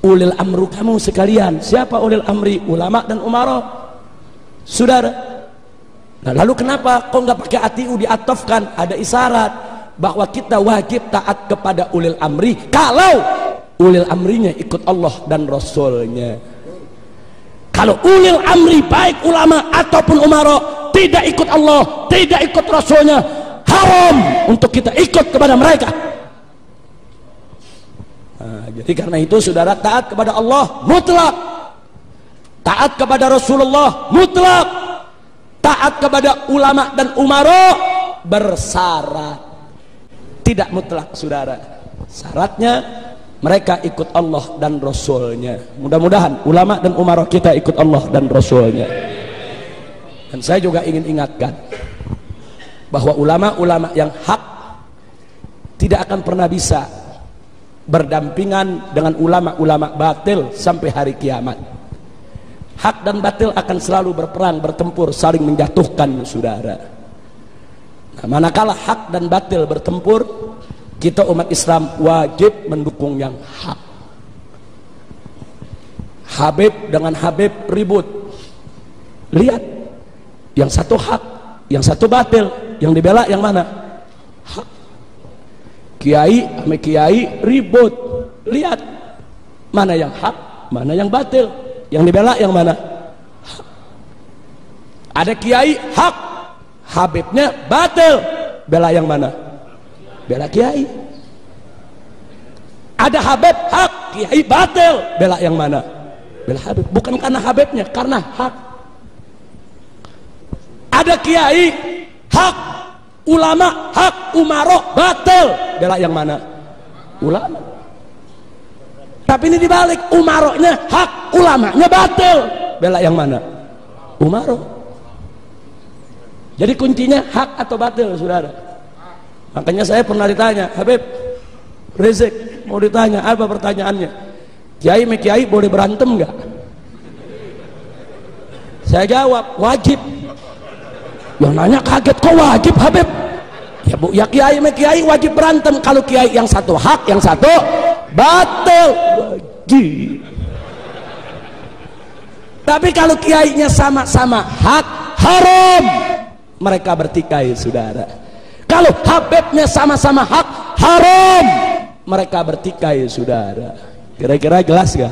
ulil amru kamu sekalian. Siapa ulil amri? Ulama dan umara, saudara. Nah, lalu kenapa kok nggak pakai atiu diatofkan? Ada isyarat bahwa kita wajib taat kepada ulil amri kalau ulil amrinya ikut Allah dan Rasulnya. Kalau ulil amri baik ulama ataupun umara tidak ikut Allah, tidak ikut Rasulnya, haram untuk kita ikut kepada mereka. Nah, jadi karena itu saudara, taat kepada Allah mutlak, taat kepada Rasulullah mutlak, taat kepada ulama dan umara bersyarat, tidak mutlak saudara. Syaratnya mereka ikut Allah dan Rasulnya. Mudah-mudahan ulama dan umara kita ikut Allah dan Rasulnya. Dan saya juga ingin ingatkan bahwa ulama-ulama yang hak tidak akan pernah bisa berdampingan dengan ulama-ulama batil sampai hari kiamat. Hak dan batil akan selalu berperang, bertempur, saling menjatuhkan saudara. Nah, manakala hak dan batil bertempur, kita umat Islam wajib mendukung yang hak. Habib dengan Habib ribut, lihat yang satu hak, yang satu batil, yang dibela yang mana? Hak. Kiai sama kiai ribut, lihat mana yang hak, mana yang batil, yang dibela yang mana? Hak. Ada kiai hak, habibnya batil, bela yang mana? Bela kiai. Ada habib hak, kiai batil, bela yang mana? Bela habib. Bukan karena habibnya, karena hak. Ada kiai hak, ulama hak, umaro batil, bela yang mana? Ulama. Tapi ini dibalik, umaronya hak, ulamanya batil, bela yang mana? Umaro. Jadi kuncinya hak atau batil saudara. Makanya saya pernah ditanya, Habib Rizik mau ditanya, apa pertanyaannya? Kiai sama kiai boleh berantem nggak? Saya jawab wajib. Yang nanya kaget, kok wajib Habib? Ya bu, ya kiai sama kiai wajib berantem. Kalau kiai yang satu hak, yang satu batil, wajib. Tapi kalau kiainya sama-sama hak, haram mereka bertikai saudara. Kalau habibnya sama-sama hak, haram mereka bertikai saudara. Kira-kira jelas gak?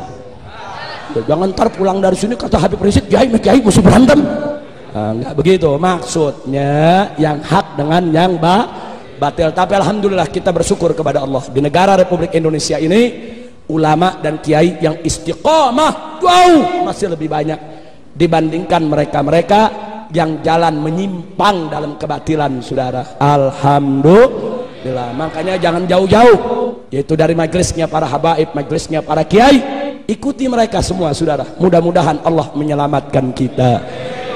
Jangan ntar pulang dari sini kata Habib Rizik kiai mesti berantem. Nah, enggak begitu maksudnya, yang hak dengan yang batil. Tapi alhamdulillah kita bersyukur kepada Allah, di negara Republik Indonesia ini ulama dan kiai yang istiqomah jauh masih lebih banyak dibandingkan mereka-mereka yang jalan menyimpang dalam kebatilan saudara. Alhamdulillah. Makanya jangan jauh-jauh, yaitu dari majelisnya para habaib, majelisnya para kiai, ikuti mereka semua saudara. Mudah-mudahan Allah menyelamatkan kita,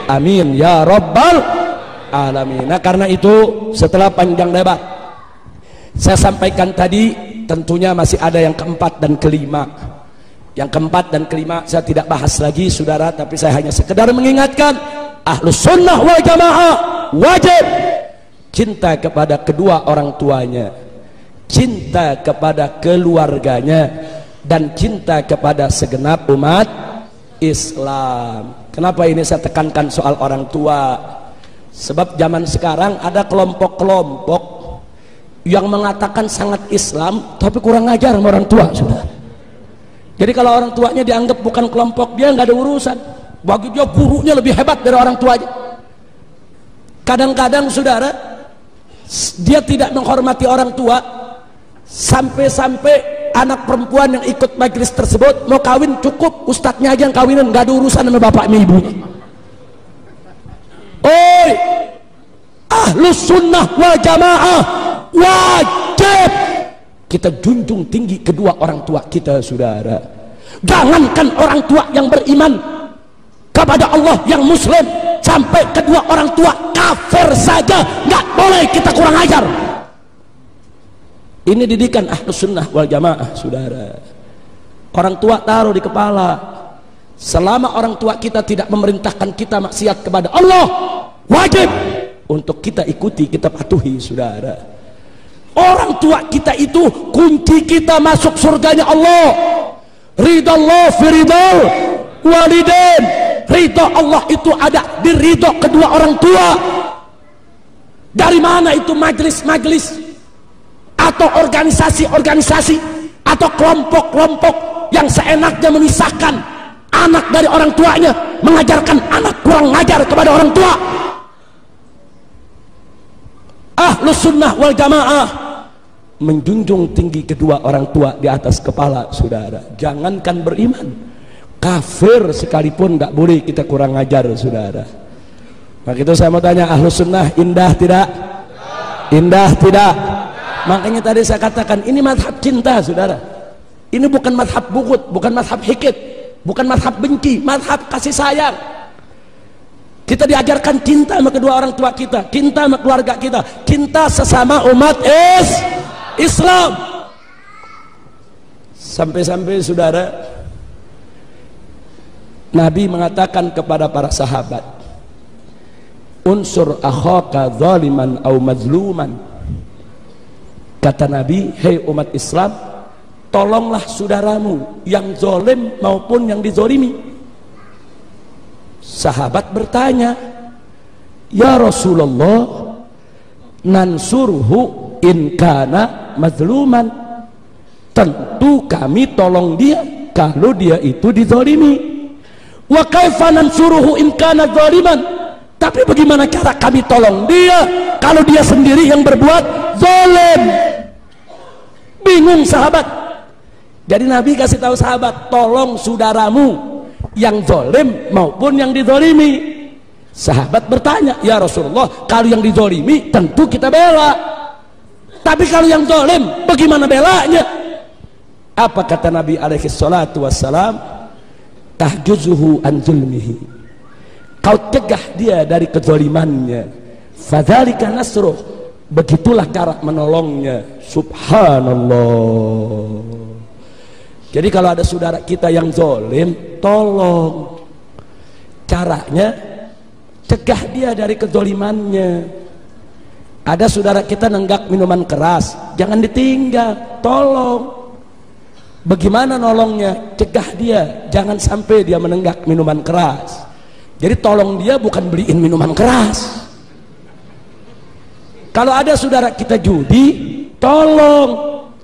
amin ya rabbal alamin. Nah karena itu setelah panjang lebar saya sampaikan tadi, tentunya masih ada yang keempat dan kelima. Yang keempat dan kelima saya tidak bahas lagi saudara, tapi saya hanya sekedar mengingatkan Ahlus Sunnah wal Jamaah wajib cinta kepada kedua orang tuanya, cinta kepada keluarganya, dan cinta kepada segenap umat Islam. Kenapa ini saya tekankan soal orang tua? Sebab zaman sekarang ada kelompok-kelompok yang mengatakan sangat Islam tapi kurang ajar sama orang tua sudah. Jadi kalau orang tuanya dianggap bukan kelompok dia, nggak ada urusan. Bagi dia gurunya lebih hebat dari orang tuanya. Kadang-kadang saudara, dia tidak menghormati orang tua, sampai-sampai anak perempuan yang ikut majelis tersebut mau kawin, cukup ustadznya aja yang kawinan, nggak ada urusan sama bapak sama ibunya. Oi, Ahlus Sunnah wal Jamaah wajib kita junjung tinggi kedua orang tua kita saudara. Jangankan orang tua yang beriman kepada Allah, yang muslim, sampai kedua orang tua kafir saja nggak boleh kita kurang ajar. Ini didikan Ahlus Sunnah wal Jamaah saudara. Orang tua taruh di kepala, selama orang tua kita tidak memerintahkan kita maksiat kepada Allah, wajib untuk kita ikuti, kita patuhi saudara. Orang tua kita itu kunci kita masuk surganya Allah. Ridallah fi ridal walidain. Ridho Allah itu ada di ridho kedua orang tua. Dari mana itu majelis-majelis atau organisasi-organisasi atau kelompok-kelompok yang seenaknya memisahkan anak dari orang tuanya, mengajarkan anak kurang ngajar kepada orang tua? Ahlus sunnah wal jamaah menjunjung tinggi kedua orang tua di atas kepala, saudara. Jangankan beriman, kafir sekalipun nggak boleh kita kurang ngajar, saudara. Maka itu saya mau tanya, ahlus sunnah indah tidak? Indah tidak? Makanya tadi saya katakan ini mazhab cinta, saudara. Ini bukan mazhab bugut, bukan mazhab hikit, bukan mazhab benci, mazhab kasih sayang. Kita diajarkan cinta sama kedua orang tua kita, cinta sama keluarga kita, cinta sesama umat Islam. Sampai-sampai, saudara, Nabi mengatakan kepada para sahabat, unsur akhaka zaliman au mazluman. Kata Nabi, hei umat Islam, tolonglah saudaramu yang zalim maupun yang dizalimi. Sahabat bertanya, ya Rasulullah, nansurhu in kana mazluman. Tentu kami tolong dia kalau dia itu dizalimi. Wa kaifa nansuruhu in kana zaliman? Tapi bagaimana cara kami tolong dia kalau dia sendiri yang berbuat zalim? Bingung sahabat. Jadi Nabi kasih tahu sahabat, tolong saudaramu yang zalim maupun yang dizalimi. Sahabat bertanya, ya Rasulullah, kalau yang dizalimi tentu kita bela, tapi kalau yang zalim bagaimana belanya? Apa kata Nabi alaihi salatu wassalam? Tahjuzuhu an zulmihi. Kau cegah dia dari kezalimannya. Fadzalika nasruh. Begitulah cara menolongnya. Subhanallah. Jadi kalau ada saudara kita yang zalim, tolong. Caranya cegah dia dari kezalimannya. Ada saudara kita nenggak minuman keras, jangan ditinggal, tolong. Bagaimana nolongnya? Cegah dia, jangan sampai dia menenggak minuman keras. Jadi tolong dia, bukan beliin minuman keras. Kalau ada saudara kita judi, tolong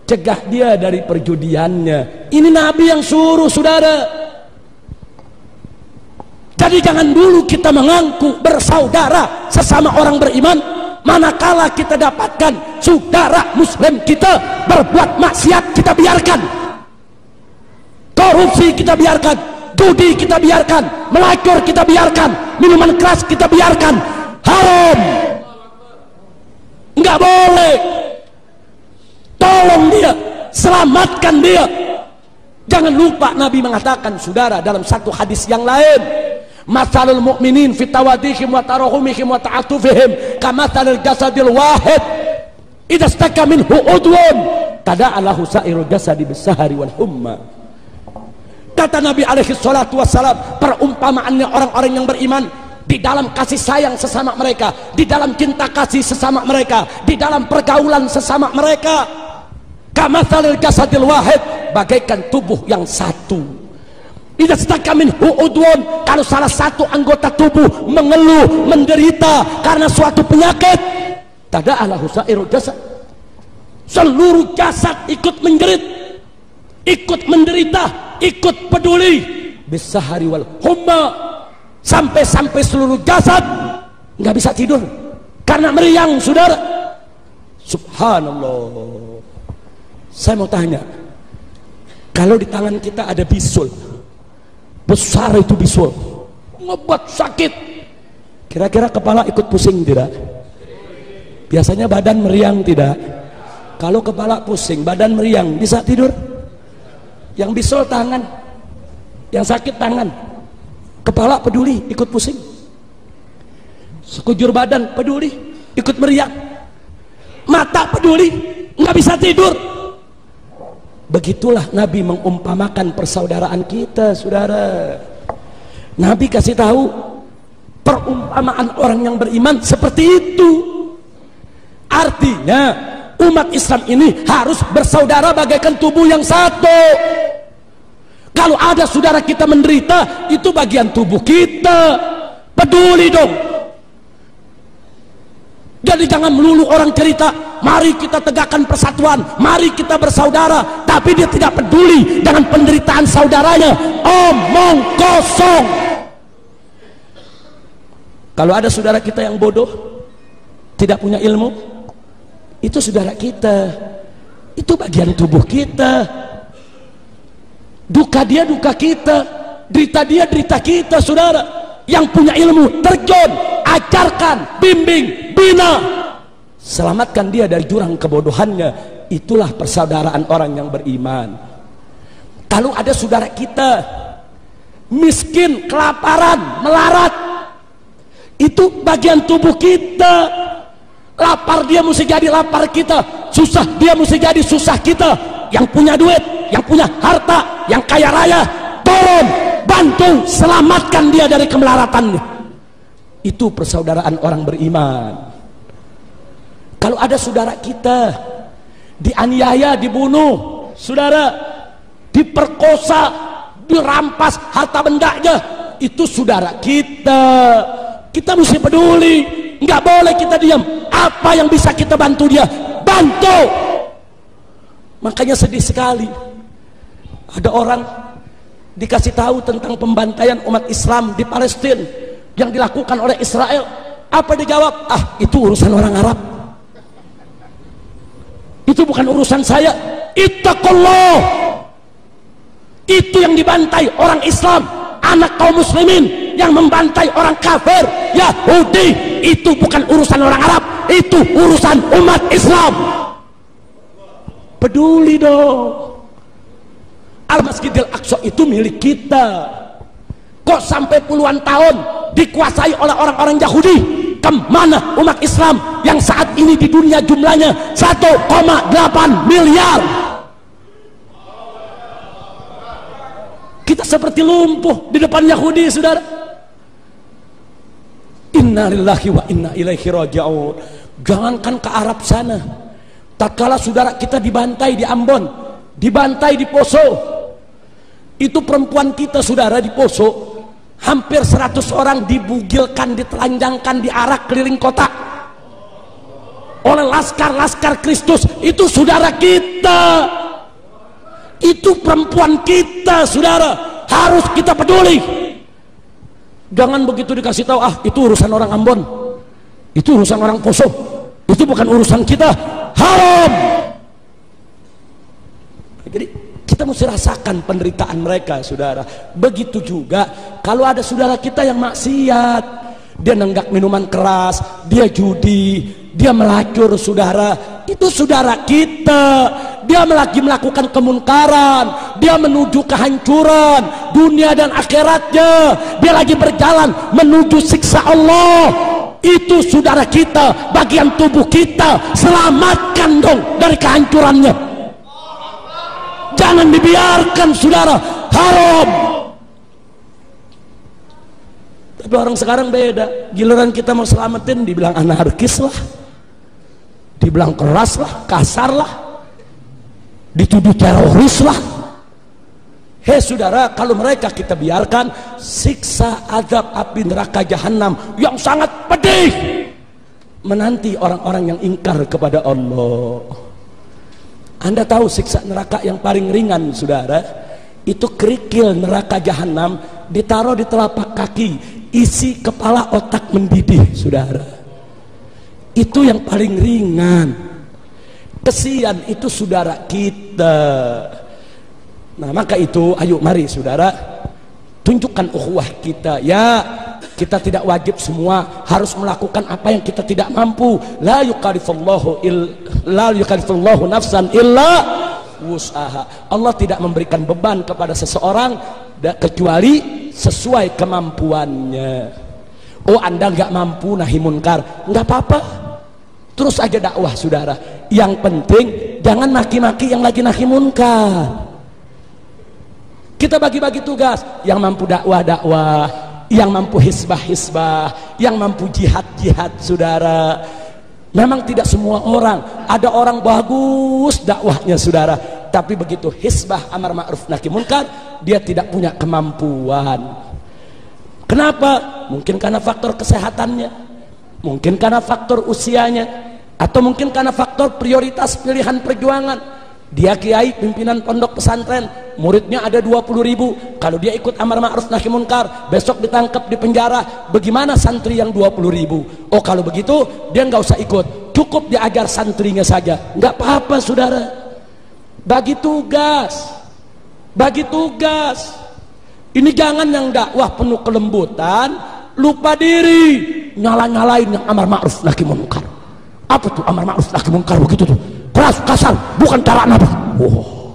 cegah dia dari perjudiannya. Ini Nabi yang suruh, saudara. Jadi jangan dulu kita mengaku bersaudara sesama orang beriman, manakala kita dapatkan saudara muslim kita berbuat maksiat, kita biarkan. Korupsi kita biarkan, judi kita biarkan, melacur kita biarkan, minuman keras kita biarkan. Haram, nggak boleh. Tolong dia, selamatkan dia. Jangan lupa Nabi mengatakan, saudara, dalam satu hadis yang lain, masalul mu'minin fi tawadihim wa tarahumihim wa ta'atufihim kamatsalil jasadil wahid idza istaka minhu udwun tada'alahu sa'irul jasadi bis-sahari wal humma. Kata Nabi alaihi salatu wassalam, perumpamaannya orang-orang yang beriman di dalam kasih sayang sesama mereka, di dalam cinta kasih sesama mereka, di dalam pergaulan sesama mereka, kamatsalil jasadil wahid, bagaikan tubuh yang satu. Idza staka minhu udwun, kalau salah satu anggota tubuh mengeluh, menderita karena suatu penyakit, tada'alahu sa'irul jasad, seluruh jasad ikut menjerit, ikut menderita, ikut peduli. Bisahari wal humma, sampai-sampai seluruh jasad nggak bisa tidur karena meriang, saudara. Subhanallah. Saya mau tanya, kalau di tangan kita ada bisul besar, itu bisul ngebuat sakit, kira-kira kepala ikut pusing tidak? Biasanya badan meriang tidak? Kalau kepala pusing, badan meriang, bisa tidur? Yang bisul tangan, yang sakit tangan, kepala peduli, ikut pusing, sekujur badan peduli, ikut meriang, mata peduli, nggak bisa tidur. Begitulah Nabi mengumpamakan persaudaraan kita, saudara. Nabi kasih tahu perumpamaan orang yang beriman seperti itu. Artinya umat Islam ini harus bersaudara bagaikan tubuh yang satu. Kalau ada saudara kita menderita, itu bagian tubuh kita, peduli dong. Jadi jangan melulu orang cerita, mari kita tegakkan persatuan, mari kita bersaudara, tapi dia tidak peduli dengan penderitaan saudaranya. Omong kosong. Kalau ada saudara kita yang bodoh, tidak punya ilmu, itu saudara kita, itu bagian tubuh kita. Duka dia duka kita, derita dia derita kita. Saudara yang punya ilmu, terjun, ajarkan, bimbing, bina, selamatkan dia dari jurang kebodohannya. Itulah persaudaraan orang yang beriman. Kalau ada saudara kita miskin, kelaparan, melarat, itu bagian tubuh kita. Lapar dia mesti jadi lapar kita, susah dia mesti jadi susah kita. Yang punya duit, yang punya harta, yang kaya raya, tolong bantu selamatkan dia dari kemelaratannya. Itu persaudaraan orang beriman. Kalau ada saudara kita dianiaya, dibunuh, saudara diperkosa, dirampas harta bendanya, itu saudara kita. Kita mesti peduli, nggak boleh kita diam. Apa yang bisa kita bantu dia, bantu. Makanya sedih sekali ada orang dikasih tahu tentang pembantaian umat Islam di Palestina yang dilakukan oleh Israel. Apa dijawab? Ah, itu urusan orang Arab, itu bukan urusan saya. Ittaqullah. Itu yang dibantai orang Islam, anak kaum muslimin yang membantai orang kafir Yahudi. Itu bukan urusan orang Arab, itu urusan umat Islam. Peduli dong. Al-Masjidil Aqsa itu milik kita. Kok sampai puluhan tahun dikuasai oleh orang-orang Yahudi? Kemana umat Islam yang saat ini di dunia jumlahnya 1,8 miliar? Kita seperti lumpuh di depan Yahudi, saudara. Inna lillahi wa inna ilaihi raji'un. Jangankan ke Arab sana, tatkala saudara kita dibantai di Ambon, dibantai di Poso, itu perempuan kita saudara di Poso, hampir 100 orang dibugilkan, ditelanjangkan, diarak keliling kota oleh laskar-laskar Kristus. Itu saudara kita, itu perempuan kita, saudara. Harus kita peduli. Jangan begitu dikasih tahu, ah itu urusan orang Ambon, itu urusan orang Poso, itu bukan urusan kita. Haram. Jadi kita mesti rasakan penderitaan mereka, saudara. Begitu juga kalau ada saudara kita yang maksiat, dia nenggak minuman keras, dia judi, dia melacur, saudara. Itu saudara kita. Dia lagi melakukan kemunkaran, dia menuju kehancuran dunia dan akhiratnya. Dia lagi berjalan menuju siksa Allah. Itu saudara kita, bagian tubuh kita. Selamatkan dong dari kehancurannya. Jangan dibiarkan, saudara. Haram. Tapi orang sekarang beda. Giliran kita mau selamatin, dibilang anarkis lah, dibilang keras lah, kasar lah, dituduh teroris lah. Hei saudara, kalau mereka kita biarkan, siksa azab api neraka jahanam yang sangat pedih menanti orang-orang yang ingkar kepada Allah. Anda tahu siksa neraka yang paling ringan, saudara? Itu kerikil neraka jahanam ditaruh di telapak kaki, isi kepala otak mendidih, saudara. Itu yang paling ringan. Kesian itu saudara kita. Nah maka itu, ayo mari saudara, tunjukkan ukhuwah kita. Ya, kita tidak wajib semua harus melakukan apa yang kita tidak mampu. La yukallifullahu nafsan illa wus'aha. Allah tidak memberikan beban kepada seseorang kecuali sesuai kemampuannya. Oh, Anda nggak mampu nahi munkar, nggak apa-apa, terus aja dakwah, saudara. Yang penting jangan maki-maki yang lagi nahi munkar. Kita bagi-bagi tugas, yang mampu dakwah, yang mampu hisbah, yang mampu jihad, saudara. Memang tidak semua orang, ada orang bagus dakwahnya, saudara, Tapi begitu hisbah amar ma'ruf nahi munkar, dia tidak punya kemampuan. Kenapa? Mungkin karena faktor kesehatannya, mungkin karena faktor usianya, atau mungkin karena faktor prioritas pilihan perjuangan. Dia kiai pimpinan pondok pesantren, muridnya ada 20.000. Kalau dia ikut amar ma'ruf nahi munkar, besok ditangkap di penjara. Bagaimana santri yang 20.000? Oh, kalau begitu dia nggak usah ikut, cukup diajar santrinya saja. Nggak apa-apa, saudara. Bagi tugas, bagi tugas. Ini jangan yang dakwah penuh kelembutan, lupa diri, nyala-nyalain yang amar ma'ruf nahi munkar. Apa tuh amar ma'ruf nahi munkar begitu tuh? Keras, kasar, bukan cara Nabi. Oh,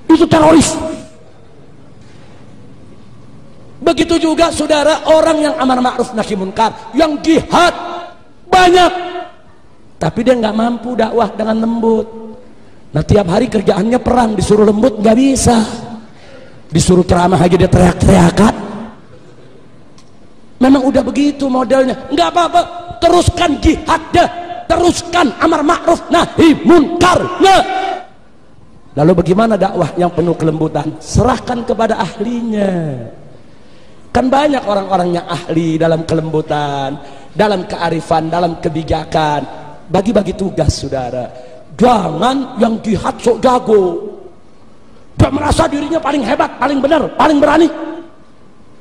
itu teroris. Begitu juga saudara, orang yang amar ma'ruf nahi munkar, yang jihad banyak, tapi dia nggak mampu dakwah dengan lembut. Nah, tiap hari kerjaannya perang, disuruh lembut nggak bisa, disuruh ceramah aja dia teriak-teriakan. Memang udah begitu modelnya. Nggak apa-apa, teruskan jihadnya, teruskan amar ma'ruf nahi munkarnya. Lalu bagaimana dakwah yang penuh kelembutan? Serahkan kepada ahlinya. Kan banyak orang-orang yang ahli dalam kelembutan, dalam kearifan, dalam kebijakan. Bagi-bagi tugas, saudara. Jangan yang jihad sok jago, dia merasa dirinya paling hebat, paling benar, paling berani.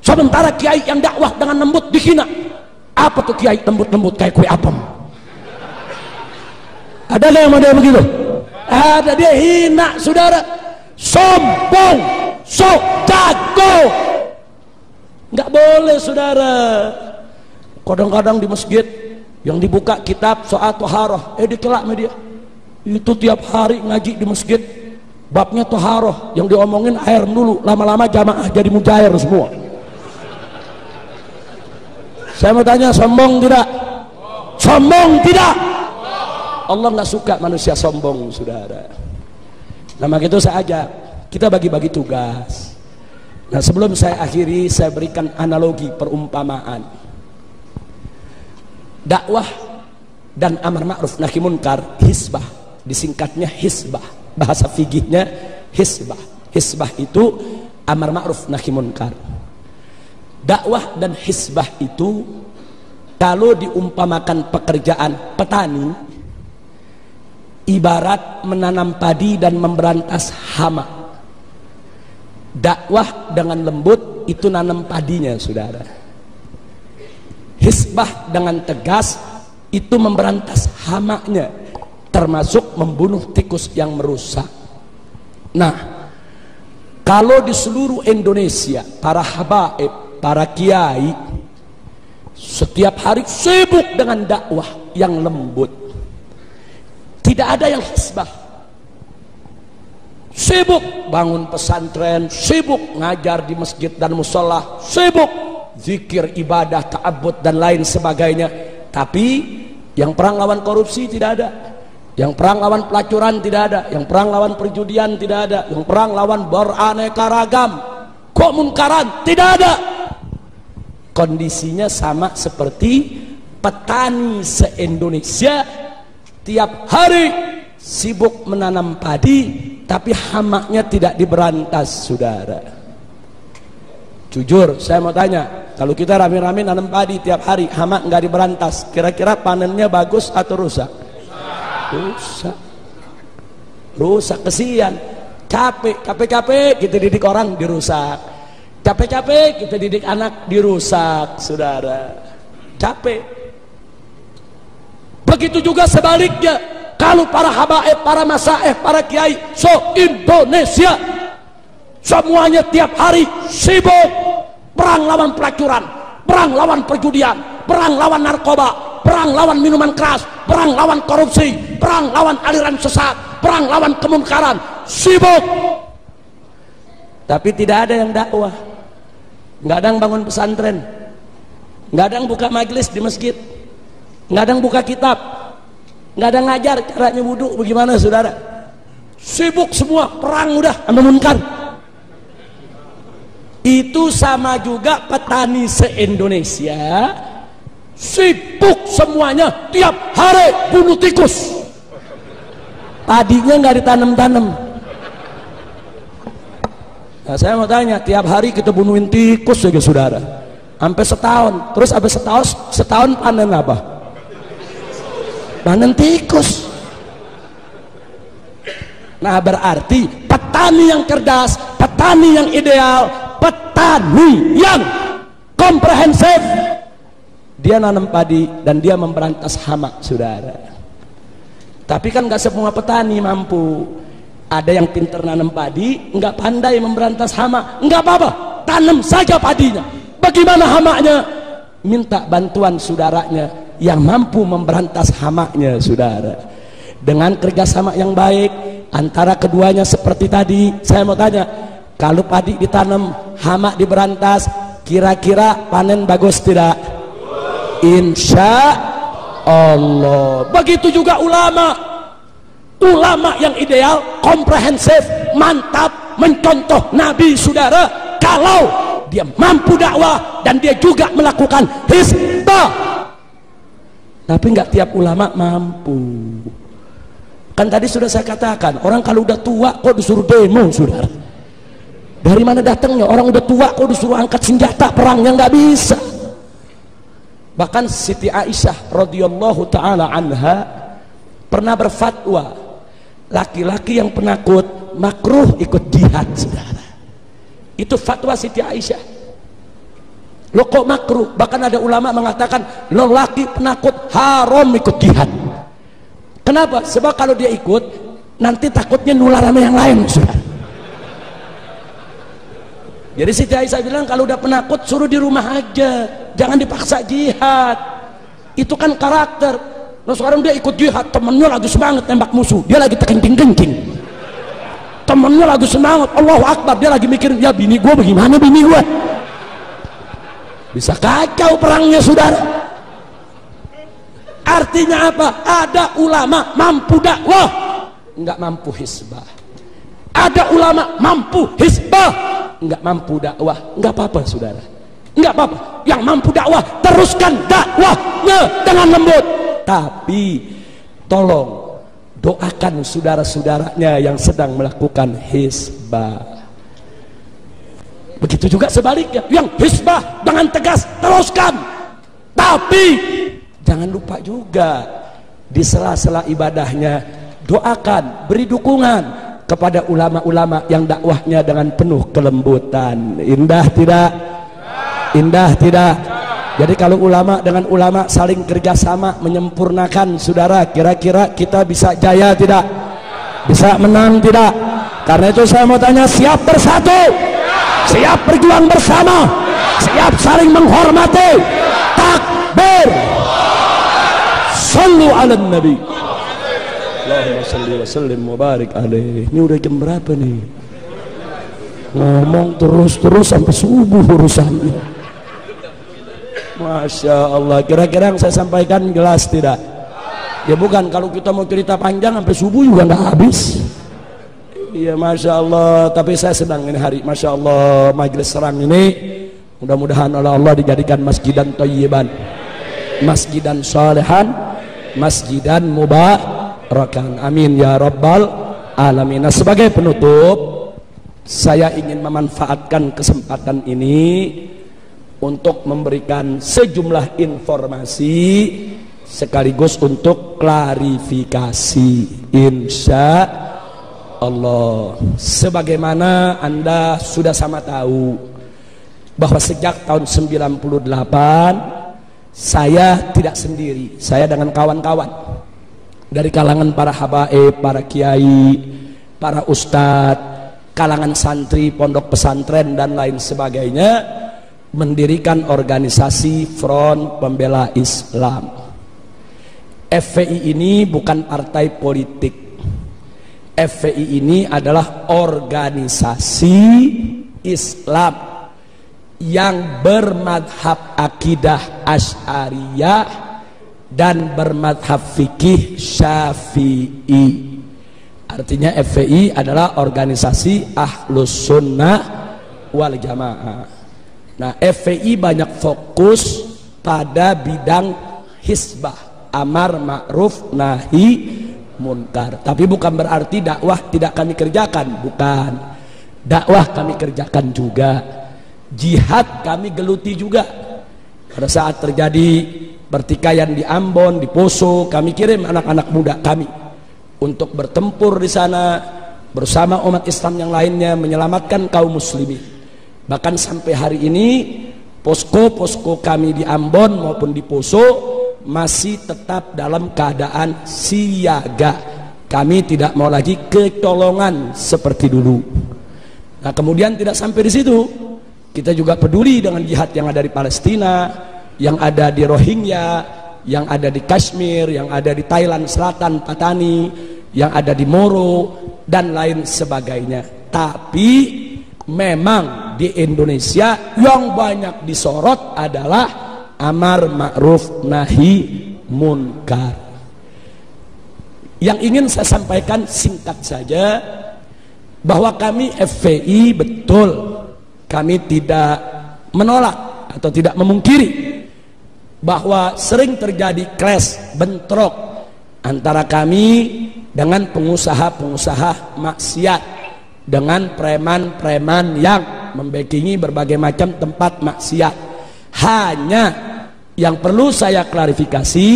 Sementara kiai yang dakwah dengan lembut dihina. Apa tuh kiai lembut-lembut kayak kue apem? Ada nggak yang model begitu? Ada, dia hina, saudara. Sombong, sok jago. Nggak boleh, saudara. Kadang-kadang di masjid yang dibuka kitab soal toharoh, dikelak media. Itu tiap hari ngaji di masjid, babnya toharoh, yang diomongin air dulu, lama-lama jamaah jadi mujair semua. Saya mau tanya, sombong tidak? Sombong tidak? Allah nggak suka manusia sombong, saudara. Nah, maka itu saya ajak kita bagi-bagi tugas. Nah, sebelum saya akhiri, saya berikan analogi perumpamaan. Dakwah dan amar ma'ruf nahi munkar, hisbah, disingkatnya hisbah, bahasa fikihnya hisbah. Hisbah itu amar ma'ruf nahi munkar. Dakwah dan hisbah itu kalau diumpamakan pekerjaan petani, ibarat menanam padi dan memberantas hama. Dakwah dengan lembut itu nanam padinya, saudara. Hisbah dengan tegas itu memberantas hamanya, termasuk membunuh tikus yang merusak. Nah, kalau di seluruh Indonesia para habaib, para kiai setiap hari sibuk dengan dakwah yang lembut, tidak ada yang hisbah, sibuk bangun pesantren, sibuk ngajar di masjid dan musola, sibuk zikir, ibadah, ta'abbud dan lain sebagainya. Tapi yang perang lawan korupsi tidak ada, yang perang lawan pelacuran tidak ada, yang perang lawan perjudian tidak ada, yang perang lawan beraneka ragam kemunkaran tidak ada. Kondisinya sama seperti petani se-Indonesia tiap hari sibuk menanam padi, tapi hamanya tidak diberantas, saudara. Jujur, saya mau tanya, kalau kita rame-rame nanam padi tiap hari, hama nggak diberantas, kira-kira panennya bagus atau rusak? Rusak, kesian. Capek kita didik orang dirusak. Capek kita didik anak dirusak, saudara. Capek. Begitu juga sebaliknya, kalau para habaib, para masaih, para kiai se-Indonesia semuanya tiap hari sibuk perang lawan pelacuran, perang lawan perjudian, perang lawan narkoba, perang lawan minuman keras, perang lawan korupsi, perang lawan aliran sesat, perang lawan kemunkaran, sibuk. Tapi tidak ada yang dakwah, nggak ada yang bangun pesantren, nggak ada yang buka majelis di masjid, nggak ada yang buka kitab, nggak ada yang ngajar caranya wudhu bagaimana, saudara. Sibuk semua, perang udah sama munkar. Itu sama juga petani se-Indonesia sibuk semuanya tiap hari bunuh tikus, padinya nggak ditanam-tanam, Nah, saya mau tanya, tiap hari kita bunuhin tikus saja saudara, sampai setahun, terus habis setahun panen apa? Panen tikus. Nah, berarti petani yang cerdas, petani yang ideal, petani yang komprehensif, dia nanam padi dan dia memberantas hama saudara. Tapi kan gak semua petani mampu. Ada yang pintar nanam padi, nggak pandai memberantas hama, nggak apa-apa, tanam saja padinya. Bagaimana hamanya? Minta bantuan saudaranya yang mampu memberantas hamanya saudara. Dengan kerjasama yang baik antara keduanya seperti tadi, saya mau tanya, kalau padi ditanam, hama diberantas, kira-kira panen bagus tidak? Insya Allah. Begitu juga ulama. Ulama yang ideal, komprehensif, mantap, mencontoh Nabi saudara, kalau dia mampu dakwah dan dia juga melakukan hizbah. Tapi nggak tiap ulama mampu. Kan tadi sudah saya katakan, orang kalau udah tua kok disuruh demo saudara. Dari mana datangnya orang udah tua kok disuruh angkat senjata perang, yang nggak bisa. Bahkan Siti Aisyah radhiyallahu taala anha pernah berfatwa, laki-laki yang penakut makruh ikut jihad saudara. Itu fatwa Siti Aisyah. Lo kok makruh? Bahkan ada ulama mengatakan lelaki penakut haram ikut jihad. Kenapa? Sebab kalau dia ikut nanti takutnya nular sama yang lain saudara. Jadi Siti Aisyah bilang kalau udah penakut suruh di rumah aja, jangan dipaksa jihad. Itu kan karakter. Nah sekarang dia ikut jihad, temennya lagi semangat tembak musuh, dia lagi terkencing-kencing, temennya lagi semangat Allahu Akbar, dia lagi mikir, ya bini gue bagaimana bini gue, bisa kacau perangnya saudara. Artinya apa? Ada ulama mampu dakwah, nggak mampu hizbah. Ada ulama mampu hizbah, nggak mampu dakwah. Nggak apa-apa saudara, nggak apa-apa. Yang mampu dakwah teruskan dakwahnya dengan lembut. Tapi tolong doakan saudara-saudaranya yang sedang melakukan hizbah. Begitu juga sebaliknya, yang hizbah dengan tegas teruskan. Tapi jangan lupa juga di sela-sela ibadahnya doakan, beri dukungan kepada ulama-ulama yang dakwahnya dengan penuh kelembutan. Indah tidak? Indah tidak? Jadi kalau ulama dengan ulama saling kerjasama menyempurnakan saudara, kira-kira kita bisa jaya tidak? Bisa menang tidak? Karena itu saya mau tanya, siap bersatu? Siap berjuang bersama? Siap saling menghormati? Takbir! Sallu ala nabi. Allahumma salli wa sallim wa barik alaih. Ini udah jam berapa nih? Ngomong terus-terus sampai subuh urusannya. Masya Allah, kira-kira yang saya sampaikan jelas tidak? Ya bukan, kalau kita mau cerita panjang sampai subuh juga nggak habis. Iya Masya Allah, tapi saya sedang ini hari Masya Allah majelis serang ini mudah-mudahan oleh Allah dijadikan masjidan thayyiban, masjidan salihan, masjidan mubarakan, amin ya rabbal alamin. Nah, sebagai penutup saya ingin memanfaatkan kesempatan ini untuk memberikan sejumlah informasi sekaligus untuk klarifikasi insya Allah. Sebagaimana Anda sudah sama tahu bahwa sejak tahun 98 saya tidak sendiri, saya dengan kawan-kawan dari kalangan para habaib, para kiai, para ustadz, kalangan santri, pondok pesantren dan lain sebagainya mendirikan organisasi Front Pembela Islam. FPI ini bukan partai politik. FPI ini adalah organisasi Islam yang bermadhab akidah Asy'ariyah dan bermadhab fikih Syafi'i. Artinya FPI adalah organisasi Ahlus Sunnah wal Jamaah. Nah, FPI banyak fokus pada bidang hizbah, amar ma'ruf nahi munkar. Tapi bukan berarti dakwah tidak kami kerjakan, bukan. dakwah kami kerjakan juga, jihad kami geluti juga. Pada saat terjadi pertikaian di Ambon, di Poso, kami kirim anak-anak muda kami untuk bertempur di sana bersama umat Islam yang lainnya menyelamatkan kaum muslimin. Bahkan sampai hari ini posko-posko kami di Ambon maupun di Poso masih tetap dalam keadaan siaga. Kami tidak mau lagi kecolongan seperti dulu. Nah, kemudian tidak sampai di situ, kita juga peduli dengan jihad yang ada di Palestina, yang ada di Rohingya, yang ada di Kashmir, yang ada di Thailand Selatan, Patani, yang ada di Moro dan lain sebagainya. Tapi memang di Indonesia yang banyak disorot adalah amar ma'ruf nahi munkar. Yang ingin saya sampaikan singkat saja, bahwa kami FPI betul, kami tidak menolak atau tidak memungkiri bahwa sering terjadi clash, bentrok antara kami dengan pengusaha-pengusaha maksiat, dengan preman-preman yang membackingi berbagai macam tempat maksiat. Hanya yang perlu saya klarifikasi,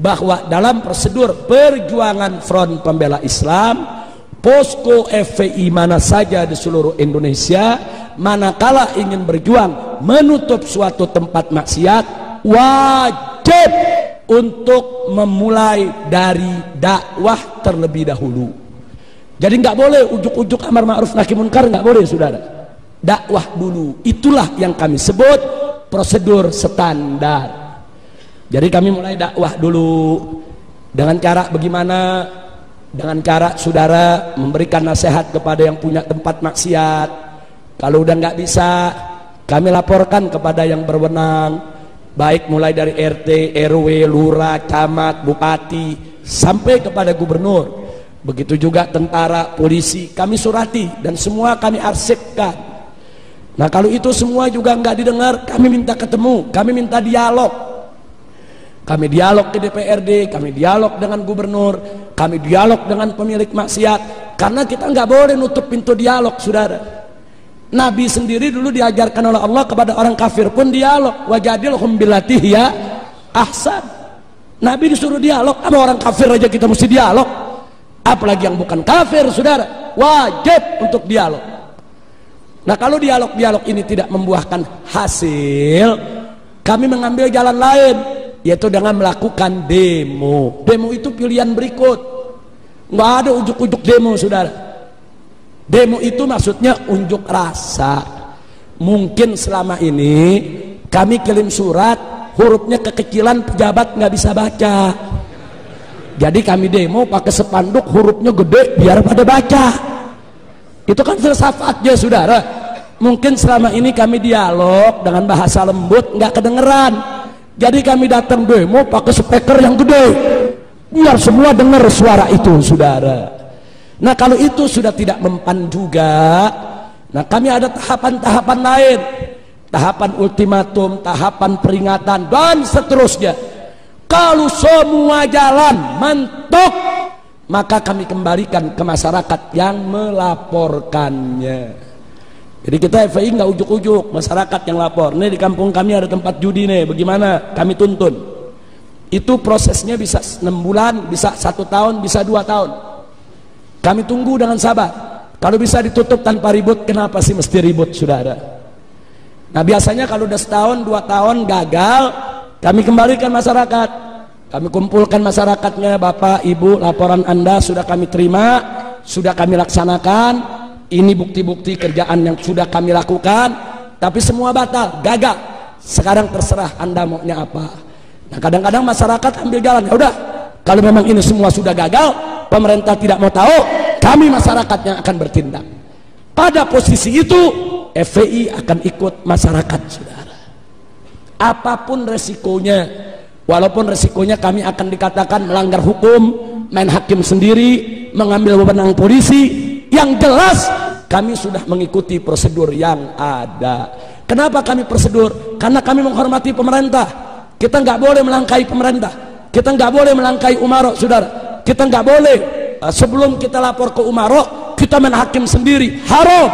bahwa dalam prosedur perjuangan Front Pembela Islam, posko FPI mana saja di seluruh Indonesia, manakala ingin berjuang menutup suatu tempat maksiat, wajib untuk memulai dari dakwah terlebih dahulu. Jadi nggak boleh ujuk-ujuk amar ma'ruf nahi munkar, nggak boleh, saudara. Dakwah dulu, itulah yang kami sebut prosedur standar. Jadi kami mulai dakwah dulu dengan cara bagaimana? Dengan cara saudara memberikan nasihat kepada yang punya tempat maksiat. Kalau udah nggak bisa, kami laporkan kepada yang berwenang, baik mulai dari RT, RW, lurah, camat, bupati, sampai kepada gubernur. Begitu juga tentara, polisi, kami surati dan semua kami arsipkan. Nah, kalau itu semua juga nggak didengar, kami minta ketemu, kami minta dialog. Kami dialog ke DPRD, kami dialog dengan gubernur, kami dialog dengan pemilik maksiat. Karena kita nggak boleh nutup pintu dialog, saudara. Nabi sendiri dulu diajarkan oleh Allah kepada orang kafir pun dialog. Wajadilhum billati hiya ahsan. Nabi disuruh dialog, sama orang kafir aja kita mesti dialog. Apalagi yang bukan kafir, saudara. Wajib untuk dialog. Nah, kalau dialog-dialog ini tidak membuahkan hasil, kami mengambil jalan lain, yaitu dengan melakukan demo. Demo itu pilihan berikut. Nggak ada ujuk-ujuk demo, saudara. Demo itu maksudnya unjuk rasa. Mungkin selama ini kami kirim surat, hurufnya kekecilan, pejabat nggak bisa baca. Jadi kami demo pakai spanduk, hurufnya gede biar pada baca. Itu kan filsafatnya, saudara. Mungkin selama ini kami dialog dengan bahasa lembut, nggak kedengeran. Jadi kami datang demo pakai speaker yang gede, biar semua dengar suara itu, saudara. Nah, kalau itu sudah tidak mempan juga, nah kami ada tahapan-tahapan lain, tahapan ultimatum, tahapan peringatan, dan seterusnya. Kalau semua jalan mentok, maka kami kembalikan ke masyarakat yang melaporkannya. Jadi kita FPI nggak ujuk-ujuk, masyarakat yang lapor. Nih di kampung kami ada tempat judi nih, bagaimana? Kami tuntun. Itu prosesnya bisa 6 bulan, bisa 1 tahun, bisa 2 tahun. Kami tunggu dengan sabar. Kalau bisa ditutup tanpa ribut, kenapa sih mesti ribut, saudara? Nah, biasanya kalau udah 1 tahun, 2 tahun gagal, kami kembalikan masyarakat. Kami kumpulkan masyarakatnya, Bapak, Ibu, laporan Anda sudah kami terima, sudah kami laksanakan. Ini bukti-bukti kerjaan yang sudah kami lakukan, tapi semua batal, gagal. Sekarang terserah Anda maunya apa. Nah, kadang-kadang masyarakat ambil jalan, ya udah, kalau memang ini semua sudah gagal, pemerintah tidak mau tahu, kami masyarakat yang akan bertindak. Pada posisi itu, FPI akan ikut masyarakat, saudara. Apapun resikonya, walaupun resikonya kami akan dikatakan melanggar hukum, main hakim sendiri, mengambil wewenang polisi. Yang jelas kami sudah mengikuti prosedur yang ada. Kenapa kami prosedur? Karena kami menghormati pemerintah. Kita nggak boleh melangkahi pemerintah. Kita nggak boleh melangkahi umarok, saudara. Kita nggak boleh sebelum kita lapor ke umarok kita main hakim sendiri. Haram.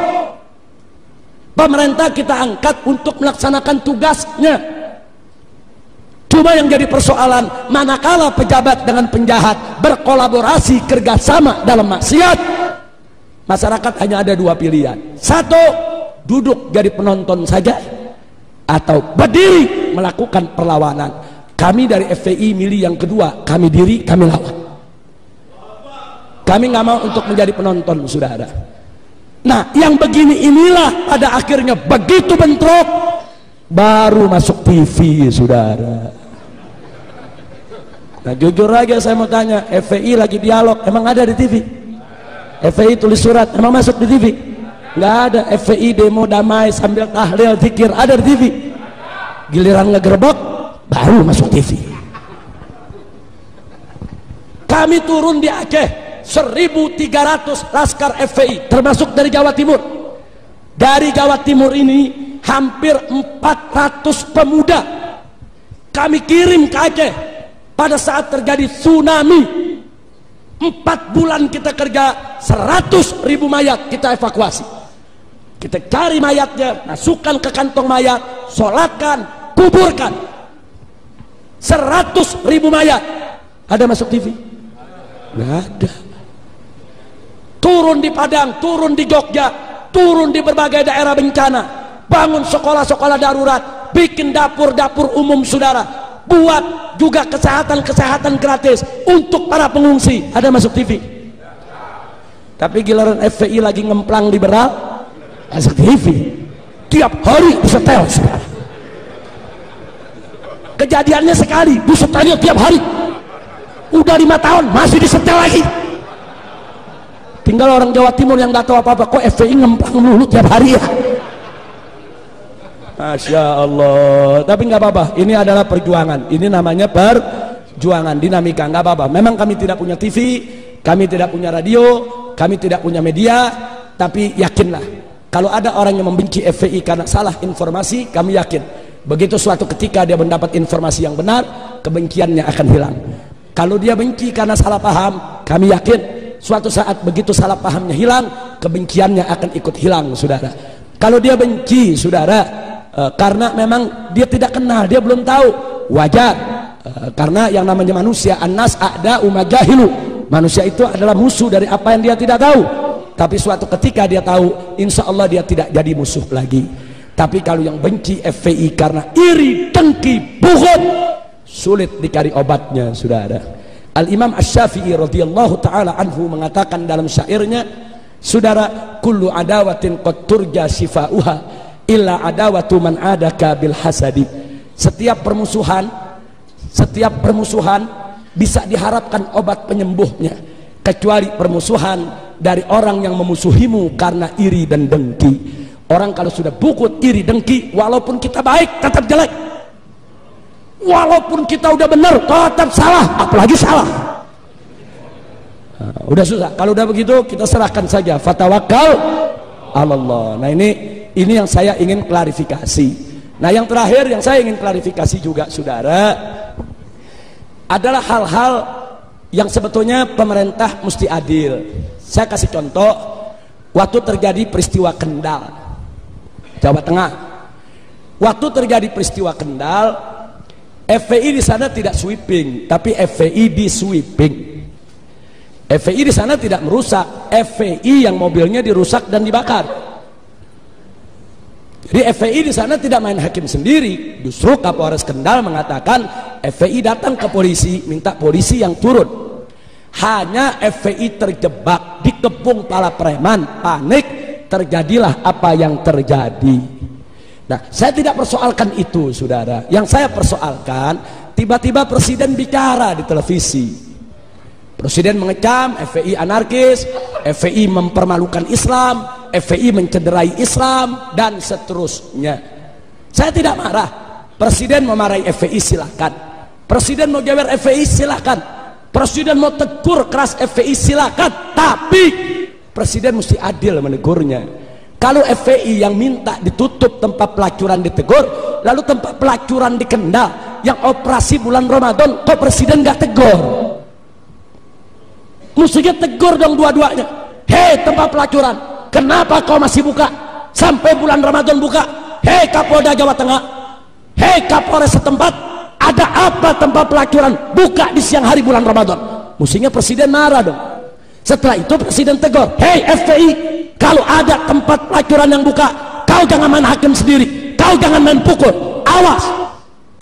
Pemerintah kita angkat untuk melaksanakan tugasnya. Cuma yang jadi persoalan, manakala pejabat dengan penjahat berkolaborasi kerjasama dalam maksiat, masyarakat hanya ada dua pilihan. Satu, duduk jadi penonton saja, atau berdiri melakukan perlawanan. Kami dari FPI milih yang kedua, kami diri, kami lawan. Kami nggak mau untuk menjadi penonton, saudara. Nah, yang begini inilah pada akhirnya begitu bentrok baru masuk TV, saudara. Nah, jujur aja saya mau tanya, FPI lagi dialog, emang ada di TV? FPI tulis surat, emang masuk di TV? Nggak ada. FPI demo damai sambil tahlil zikir, ada di TV? Giliran ngegerebek baru masuk TV. Kami turun di Aceh, 1.300 laskar FPI termasuk dari Jawa Timur. Dari Jawa Timur ini hampir 400 pemuda kami kirim ke Aceh pada saat terjadi tsunami. 4 bulan kita kerja, 100.000 mayat kita evakuasi. Kita cari mayatnya, masukkan ke kantong mayat, sholatkan, kuburkan. 100.000 mayat. Ada masuk TV? Nggak ada. Turun di Padang, turun di Jogja, turun di berbagai daerah bencana, bangun sekolah-sekolah darurat, bikin dapur-dapur umum, saudara, buat juga kesehatan gratis untuk para pengungsi. Ada masuk TV? Tapi giliran FPI lagi ngemplang liberal, masuk TV. Tiap hari disetel, saudara. Kejadiannya sekali, disetelnya tiap hari. Udah 5 tahun masih disetel lagi. Tinggal orang Jawa Timur yang nggak tahu apa-apa, kok FPI ngemplang mulu tiap hari ya. Masya Allah. Tapi nggak apa-apa, ini adalah perjuangan. Ini namanya perjuangan, dinamika, nggak apa-apa. Memang kami tidak punya TV, kami tidak punya radio, kami tidak punya media, tapi yakinlah, kalau ada orang yang membenci FPI karena salah informasi, kami yakin begitu suatu ketika dia mendapat informasi yang benar, kebenciannya akan hilang. Kalau dia benci karena salah paham, kami yakin suatu saat begitu salah pahamnya hilang, kebenciannya akan ikut hilang, saudara. Kalau dia benci, saudara, karena memang dia tidak kenal, dia belum tahu, wajar. Karena yang namanya manusia, annas a'da'u majahilu, manusia itu adalah musuh dari apa yang dia tidak tahu. Tapi suatu ketika dia tahu, insya Allah dia tidak jadi musuh lagi. Tapi kalau yang benci FPI karena iri, dengki, bughd, sulit dicari obatnya, saudara. Al-Imam Asy-Syafi'i radhiyallahu ta'ala anhu mengatakan dalam syairnya, saudara, kullu adawatin qad turja shifa'uha illa adawatu man adaka bil hasadi. Setiap permusuhan bisa diharapkan obat penyembuhnya, kecuali permusuhan dari orang yang memusuhimu karena iri dan dengki. Orang kalau sudah bughd, iri, dengki, walaupun kita baik tetap jelek. Walaupun kita udah benar tetap salah, apalagi salah. Nah, udah susah. Kalau udah begitu kita serahkan saja, fatawakkal Allah. Nah, ini yang saya ingin klarifikasi. Nah, yang terakhir yang saya ingin klarifikasi juga, saudara, adalah hal-hal yang sebetulnya pemerintah mesti adil. Saya kasih contoh, waktu terjadi peristiwa Kendal, Jawa Tengah. Waktu terjadi peristiwa Kendal, FPI di sana tidak sweeping, tapi FPI di sweeping. FPI di sana tidak merusak, FPI yang mobilnya dirusak dan dibakar. Jadi FPI di sana tidak main hakim sendiri. Justru Kapolres Kendal mengatakan FPI datang ke polisi, minta polisi yang turun. Hanya FPI terjebak, dikepung para preman, panik, terjadilah apa yang terjadi. Nah, saya tidak persoalkan itu, saudara. Yang saya persoalkan, tiba-tiba presiden bicara di televisi. Presiden mengecam FPI anarkis, FPI mempermalukan Islam, FPI mencederai Islam, dan seterusnya. Saya tidak marah. Presiden memarahi FPI silakan. Presiden mau jewer FPI silakan. Presiden mau tegur keras FPI silakan. Tapi presiden mesti adil menegurnya. Kalau FPI yang minta ditutup tempat pelacuran ditegur, lalu tempat pelacuran di Kendal yang operasi bulan Ramadan, kok presiden gak tegur? Mestinya tegur dong dua-duanya. Hei tempat pelacuran, kenapa kau masih buka? sampai bulan Ramadan buka. Hei Kapolda Jawa Tengah, hei Kapolres setempat, ada apa tempat pelacuran buka di siang hari bulan Ramadan? Mestinya presiden marah dong. Setelah itu presiden tegur, hei FPI, kalau ada tempat pelacuran yang buka, kau jangan main hakim sendiri, kau jangan main pukul, awas.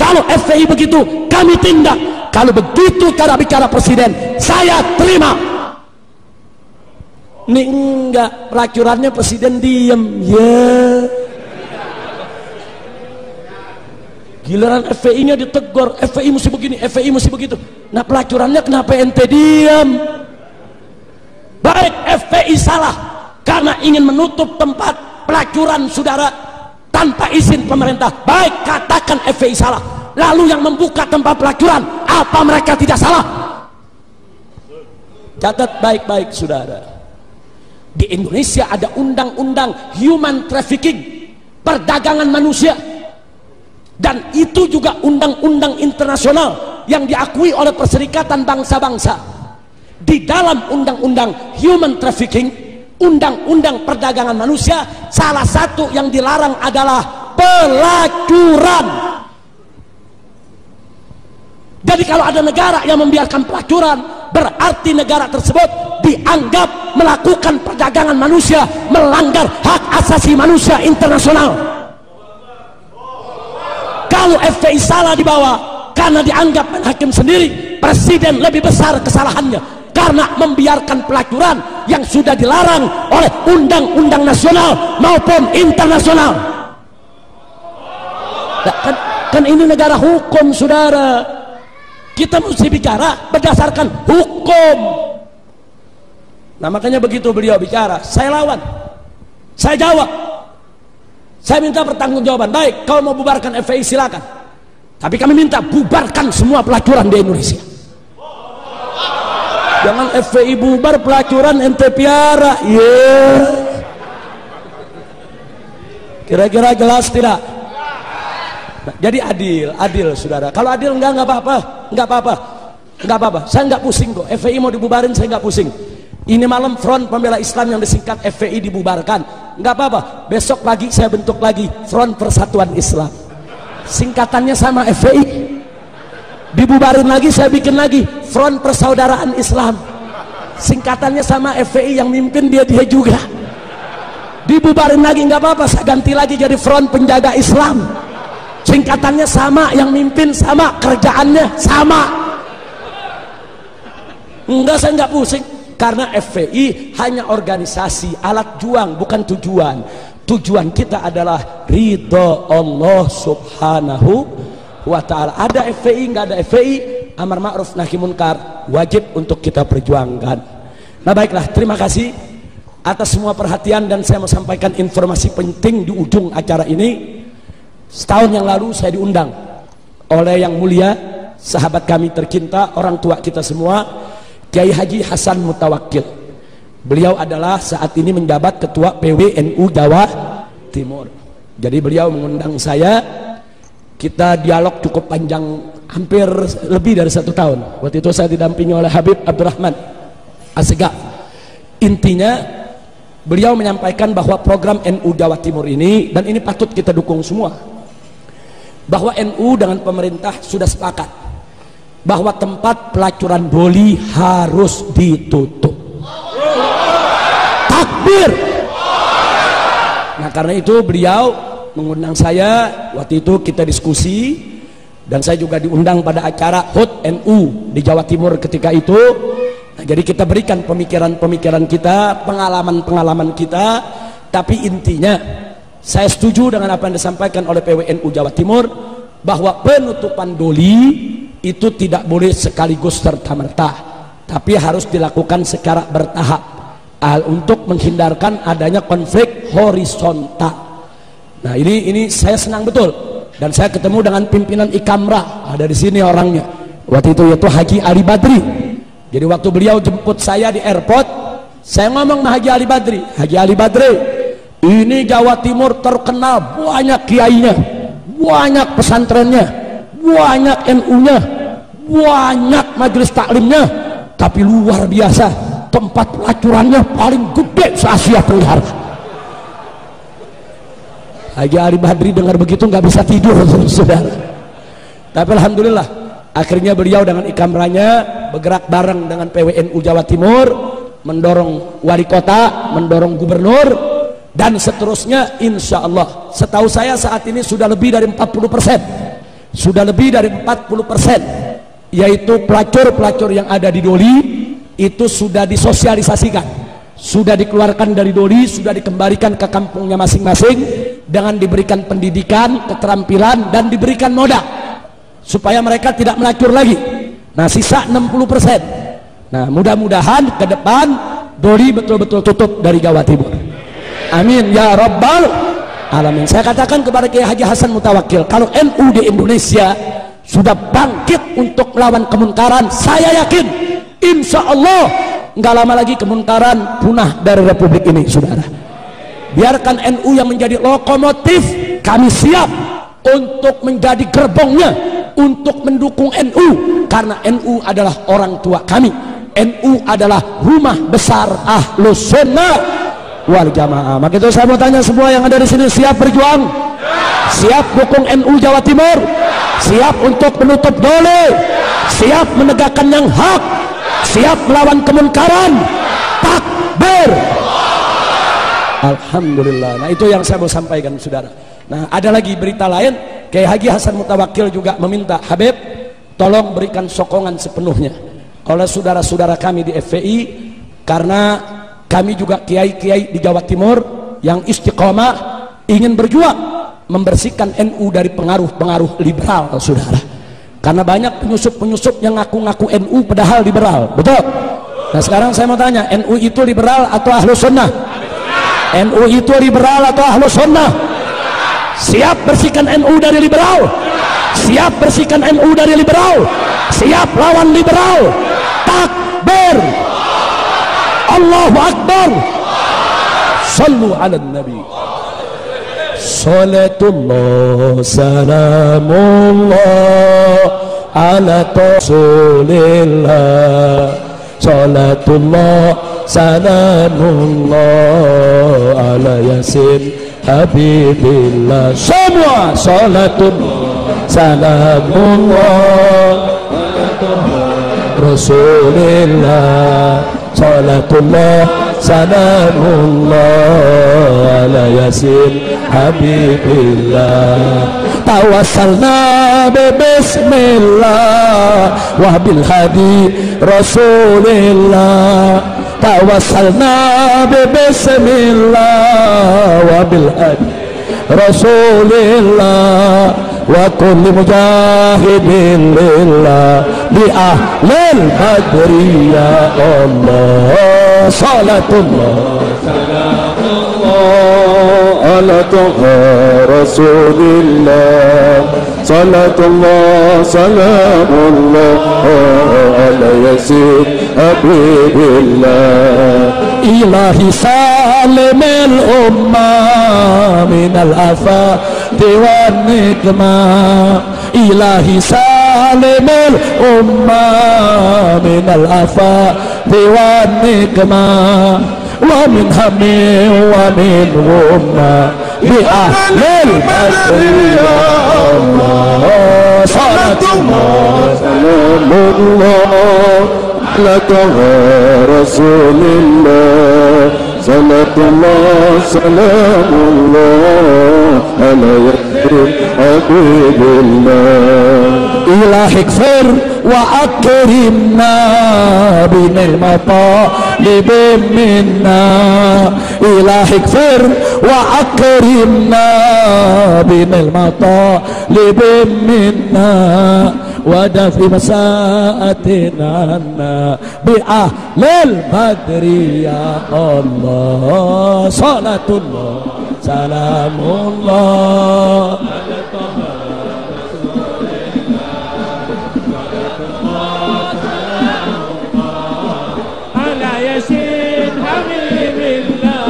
Kalau FPI begitu, kami tindak. Kalau begitu cara bicara presiden, saya terima. Ini enggak, pelacurannya presiden diem. Giliran FPI-nya ditegur, FPI mesti begini, FPI mesti begitu. Nah pelacurannya kenapa ente diem? Baik FPI salah karena ingin menutup tempat pelacuran saudara tanpa izin pemerintah. Baik, katakan FPI salah. Lalu yang membuka tempat pelacuran, apa mereka tidak salah? Catat baik-baik saudara. Di Indonesia ada undang-undang human trafficking, perdagangan manusia. Dan itu juga undang-undang internasional yang diakui oleh Perserikatan Bangsa-Bangsa. Di dalam undang-undang human trafficking, undang-undang perdagangan manusia, salah satu yang dilarang adalah pelacuran. Jadi kalau ada negara yang membiarkan pelacuran, berarti negara tersebut dianggap melakukan perdagangan manusia, melanggar hak asasi manusia internasional. Kalau FPI salah dibawa karena dianggap main hakim sendiri, presiden lebih besar kesalahannya karena membiarkan pelacuran yang sudah dilarang oleh undang-undang nasional maupun internasional. Nah, kan ini negara hukum saudara, kita mesti bicara berdasarkan hukum. Nah makanya begitu beliau bicara, saya lawan, saya jawab, saya minta pertanggungjawaban. Baik, kau mau bubarkan FPI silakan, tapi kami minta bubarkan semua pelacuran di Indonesia. Jangan FPI bubar, pelacuran ente piara. Kira-kira jelas tidak? Nah, jadi adil saudara. Kalau adil enggak apa-apa. Saya enggak pusing kok. FPI mau dibubarin saya enggak pusing. Ini malam Front Pembela Islam yang disingkat FPI dibubarkan, enggak apa-apa. Besok pagi saya bentuk lagi Front Persatuan Islam, singkatannya sama FPI. Dibubarin lagi saya bikin lagi Front Persaudaraan Islam, singkatannya sama FPI, yang mimpin dia juga. Dibubarin lagi enggak apa-apa, saya ganti lagi jadi Front Penjaga Islam, singkatannya sama, yang mimpin sama, kerjaannya sama. Enggak, saya enggak pusing. Karena FPI hanya organisasi, alat juang, bukan tujuan. Tujuan kita adalah ridho Allah subhanahu wa ta'ala. Ada FPI, nggak ada FPI, amar ma'ruf nahi munkar wajib untuk kita perjuangkan. Nah baiklah, terima kasih atas semua perhatian, dan saya mau sampaikan informasi penting di ujung acara ini. Setahun yang lalu saya diundang oleh yang mulia sahabat kami tercinta, orang tua kita semua, Kiai Haji Hasan Mutawakkil. Beliau adalah saat ini menjabat Ketua PWNU Jawa Timur. Jadi beliau mengundang saya, kita dialog cukup panjang, hampir lebih dari 1 tahun. Waktu itu saya didampingi oleh Habib Abdurrahman Assegaf. Intinya beliau menyampaikan bahwa program NU Jawa Timur ini, dan ini patut kita dukung semua, bahwa NU dengan pemerintah sudah sepakat bahwa tempat pelacuran boli harus ditutup. Takbir. Nah karena itu beliau mengundang saya, waktu itu kita diskusi, dan saya juga diundang pada acara HUT NU di Jawa Timur ketika itu. Nah, jadi kita berikan pemikiran-pemikiran kita, pengalaman-pengalaman kita, tapi intinya saya setuju dengan apa yang disampaikan oleh PWNU Jawa Timur, bahwa penutupan doli itu tidak boleh sekaligus serta-merta, tapi harus dilakukan secara bertahap untuk menghindarkan adanya konflik horizontal. Nah ini saya senang betul, dan saya ketemu dengan pimpinan Ikamrah, ada di sini orangnya waktu itu, yaitu Haji Ali Badri. Jadi waktu beliau jemput saya di airport, saya ngomong sama Haji Ali Badri, Haji Ali Badri, ini Jawa Timur terkenal banyak kiainya, banyak pesantrennya, banyak NU-nya, banyak majelis taklimnya, tapi luar biasa tempat pelacurannya paling gede se-Asia Tenggara. Haji Ali Badri dengar begitu nggak bisa tidur, saudara. Tapi alhamdulillah, akhirnya beliau dengan ikramnya bergerak bareng dengan PWNU Jawa Timur, mendorong wali kota, mendorong gubernur, dan seterusnya. Insya Allah, setahu saya saat ini sudah lebih dari 40%, sudah lebih dari 40%, yaitu pelacur-pelacur yang ada di Doli itu sudah disosialisasikan, sudah dikeluarkan dari Doli, sudah dikembalikan ke kampungnya masing-masing dengan diberikan pendidikan, keterampilan, dan diberikan modal supaya mereka tidak melacur lagi. Nah, sisa 60%. Nah, mudah-mudahan ke depan Doli betul-betul tutup dari Jawa Timur. Amin ya rabbal alamin. Saya katakan kepada Kiai Haji Hasan Mutawakkil, kalau NU di Indonesia sudah bangkit untuk melawan kemungkaran, saya yakin insya Allah nggak lama lagi kemungkaran punah dari Republik ini, saudara. Biarkan NU yang menjadi lokomotif, kami siap untuk menjadi gerbongnya, untuk mendukung NU, karena NU adalah orang tua kami. NU adalah rumah besar Ahlus Sunnah wal Jamaah. Maka itu saya mau tanya semua yang ada di sini, siap berjuang? Siap dukung NU Jawa Timur? Siap untuk menutup Doli? Siap menegakkan yang hak? Siap melawan kemungkaran? Takbir! Alhamdulillah. Nah, itu yang saya mau sampaikan, saudara. Nah, ada lagi berita lain. Kiai Haji Hasan Mutawakkil juga meminta, Habib, tolong berikan sokongan sepenuhnya oleh saudara-saudara kami di FPI, karena kami juga kiai-kiai di Jawa Timur yang istiqomah ingin berjuang membersihkan NU dari pengaruh-pengaruh liberal, saudara. Karena banyak penyusup-penyusup yang ngaku-ngaku NU padahal liberal, betul? Nah, sekarang saya mau tanya, NU itu liberal atau Ahlus Sunnah? NU itu liberal atau Ahlus Sunnah? Siap bersihkan NU dari liberal? Siap bersihkan NU dari liberal? Siap lawan liberal? Takbir! Allahu Akbar! Sallu ala Nabi. Salatullah salamullah ala Rasulillah. Salatullah salamullah ala Yasin Habibillah. Semua salatullah salamullah ala Rasulillah. Salatullah salamullah ala Yasin Habibillah. Tawassalna bismillah wa bil hadi Rasulillah. Tawassalna bismillah wa bil hadi Rasulillah wa kulli mujahidin lillah bi ahlil badri ya Allah. Salatullah salamullah ala Rasulillah. Salatullah salamullah ala Yasin Habibillah. Ilahi salimil ummah minal afati wan nikmah. Ilahi salimil ummah minal afati wan nikmah. Wa min hammi wa min umma bi ahlil badri ya Allah. Salatullah salamullah laka Rasulillah. Salatullah salamullah ala Yasin Habibillah. Ilahi kfir wa akrimna binil matalib minna. Ilahi kfir wa akrimna binil matalib minna wa dafi masaatina bi ahlil badri ya Allah. Salatullah salamullah ala Yasin Habibillah.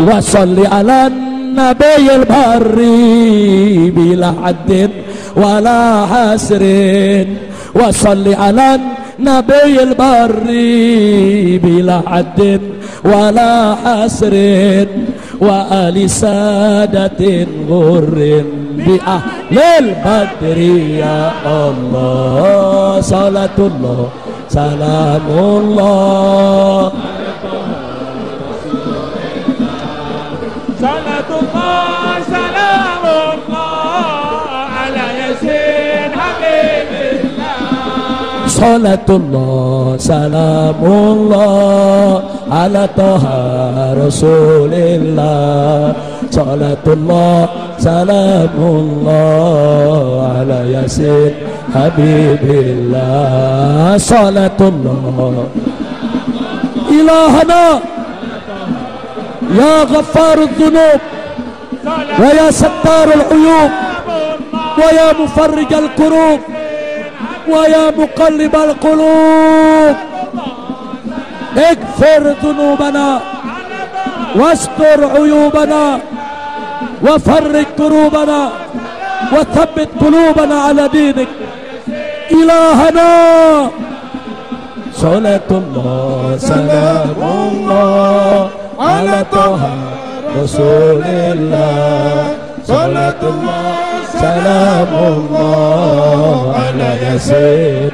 Wa salli ala nabiyil barri bila haddin wala hasrin. Wa salli ala nabiyil barri bila haddin wala hasrin. وآل سادة غر بأهل البدر يا الله صلاة الله سلام الله صلاة الله سلام الله على ياسين حبيب الله صلاة الله سلام الله على طه رسول الله صلاة الله سلام الله على ياسين حبيب الله صلاة الله إلهنا يا غفار الذنوب ويا ستار العيوب ويا مفرج الكروب ويا مقلب القلوب اغفر ذنوبنا واستر عيوبنا وفرج كروبنا وثبت قلوبنا على دينك إلهنا صلاة الله سلام الله على طه رسول الله صلاة الله سلام الله على ياسين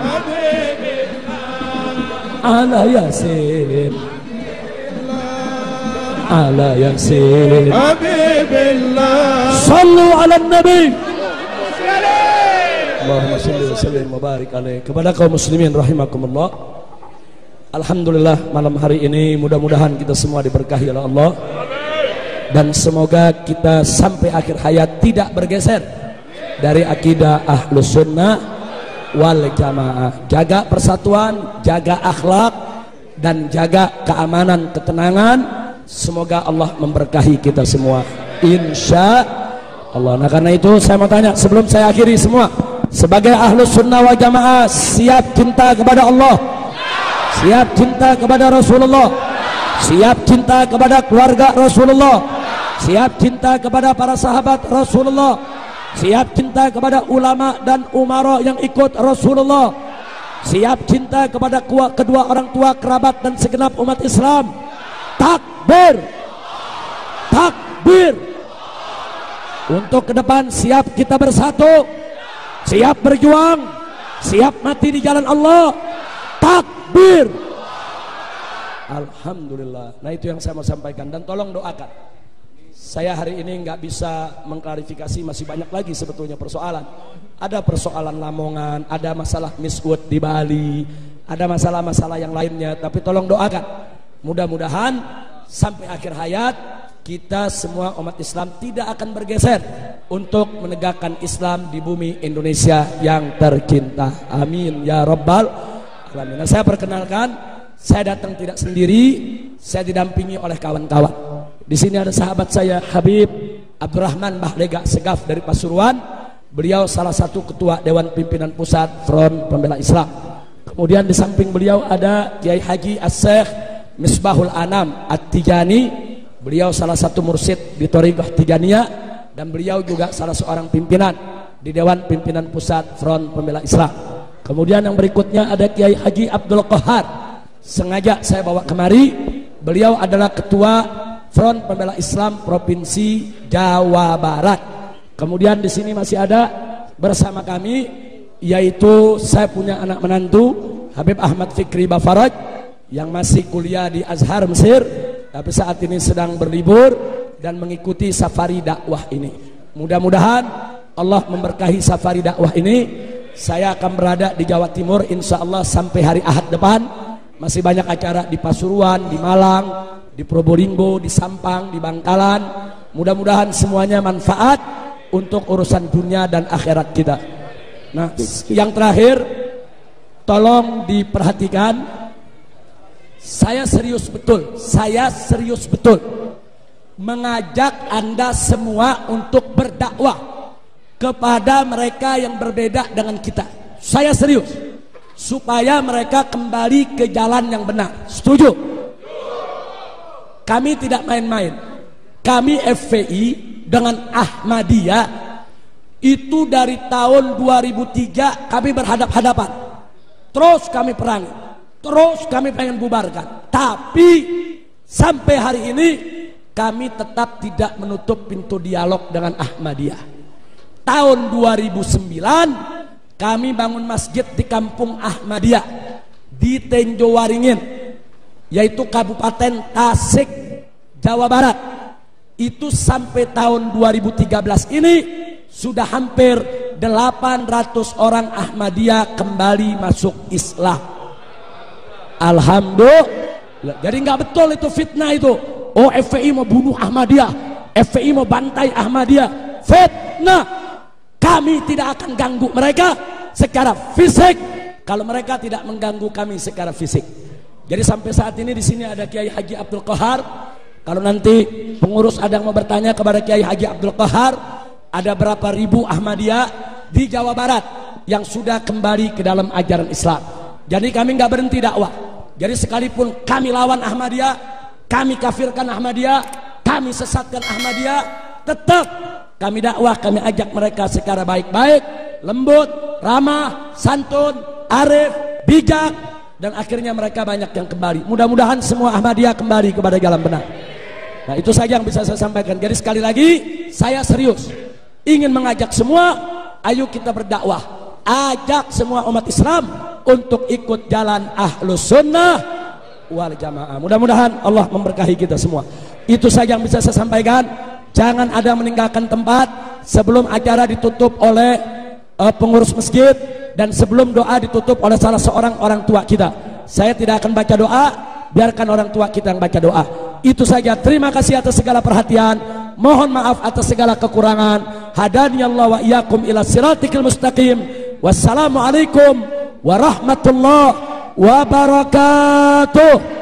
على ياسين على ياسين حبيب الله صلوا على النبي Allahumma sholli wa sallim wa barik alaih. Kepada kaum muslimin rahimakumullah, alhamdulillah malam hari ini mudah-mudahan kita semua diberkahi oleh Allah dan semoga kita sampai akhir hayat tidak bergeser dari akidah ahlus sunnah wal jamaah. Jaga persatuan, jaga akhlak dan jaga keamanan, ketenangan. Semoga Allah memberkahi kita semua, insya Allah. Nah karena itu saya mau tanya sebelum saya akhiri semua, sebagai ahlus sunnah wal jamaah, siap cinta kepada Allah, siap cinta kepada Rasulullah, siap cinta kepada keluarga Rasulullah, siap cinta kepada para sahabat Rasulullah, siap cinta kepada ulama dan umara yang ikut Rasulullah, siap cinta kepada kedua orang tua, kerabat dan segenap umat Islam. Takbir, takbir. Untuk ke depan siap kita bersatu, siap berjuang, siap mati di jalan Allah. Takbir. Alhamdulillah. Nah itu yang saya mau sampaikan dan tolong doakan. Saya hari ini nggak bisa mengklarifikasi, masih banyak lagi sebetulnya persoalan. Ada persoalan Lamongan, ada masalah miswut di Bali, ada masalah-masalah yang lainnya. Tapi tolong doakan, mudah-mudahan sampai akhir hayat kita semua umat Islam tidak akan bergeser untuk menegakkan Islam di bumi Indonesia yang tercinta. Amin ya rabbal alamin. Nah, saya perkenalkan, saya datang tidak sendiri, saya didampingi oleh kawan-kawan. Di sini ada sahabat saya Habib Abdurrahman Bahrega Segaf dari Pasuruan. Beliau salah satu ketua Dewan Pimpinan Pusat Front Pembela Islam. Kemudian di samping beliau ada Kiai Haji As-Syekh Misbahul Anam At-Tijani. Beliau salah satu mursyid di Thariqah Tijaniyah dan beliau juga salah seorang pimpinan di Dewan Pimpinan Pusat Front Pembela Islam. Kemudian yang berikutnya ada Kiai Haji Abdul Qahar. Sengaja saya bawa kemari. Beliau adalah ketua Front Pembela Islam Provinsi Jawa Barat. Kemudian di sini masih ada bersama kami, yaitu saya punya anak menantu Habib Ahmad Fikri Bafaraj yang masih kuliah di Azhar Mesir, tapi saat ini sedang berlibur dan mengikuti safari dakwah ini. Mudah-mudahan Allah memberkahi safari dakwah ini. Saya akan berada di Jawa Timur insya Allah sampai hari Ahad depan. Masih banyak acara di Pasuruan, di Malang, di Probolinggo, di Sampang, di Bangkalan. Mudah-mudahan semuanya manfaat untuk urusan dunia dan akhirat kita. Nah, yang terakhir, tolong diperhatikan. Saya serius betul mengajak Anda semua untuk berdakwah kepada mereka yang berbeda dengan kita. Saya serius, supaya mereka kembali ke jalan yang benar. Setuju? Kami tidak main-main. Kami FPI dengan Ahmadiyah itu dari tahun 2003 kami berhadap-hadapan. Terus kami perangi. Terus kami pengen bubarkan, tapi sampai hari ini kami tetap tidak menutup pintu dialog dengan Ahmadiyah. Tahun 2009 kami bangun masjid di kampung Ahmadiyah di Tenjo Waringin, yaitu Kabupaten Tasik, Jawa Barat. Itu sampai tahun 2013 ini sudah hampir 800 orang Ahmadiyah kembali masuk Islam. Alhamdulillah. Jadi nggak betul itu fitnah itu. Oh, FPI mau bunuh Ahmadiyah, FPI mau bantai Ahmadiyah. Fitnah. Kami tidak akan ganggu mereka secara fisik kalau mereka tidak mengganggu kami secara fisik. Jadi sampai saat ini di sini ada Kiai Haji Abdul Qahar. Kalau nanti pengurus ada yang mau bertanya kepada Kiai Haji Abdul Qahar, ada berapa ribu Ahmadiyah di Jawa Barat yang sudah kembali ke dalam ajaran Islam. Jadi kami nggak berhenti dakwah. Jadi sekalipun kami lawan Ahmadiyah, kami kafirkan Ahmadiyah, kami sesatkan Ahmadiyah, tetap kami dakwah, kami ajak mereka secara baik-baik, lembut, ramah, santun, arif, bijak, dan akhirnya mereka banyak yang kembali. Mudah-mudahan semua Ahmadiyah kembali kepada jalan benar. Nah, itu saja yang bisa saya sampaikan. Jadi sekali lagi saya serius ingin mengajak semua, ayo kita berdakwah, ajak semua umat Islam untuk ikut jalan Ahlus Sunnah wal Jamaah. Mudah-mudahan Allah memberkahi kita semua. Itu saja yang bisa saya sampaikan. Jangan ada meninggalkan tempat sebelum acara ditutup oleh pengurus masjid dan sebelum doa ditutup oleh salah seorang orang tua kita. Saya tidak akan baca doa, biarkan orang tua kita yang baca doa. Itu saja. Terima kasih atas segala perhatian. Mohon maaf atas segala kekurangan. Hadaniyallahu wa iyyakum ila siratikal mustaqim. Wassalamualaikum warahmatullahi wabarakatuh.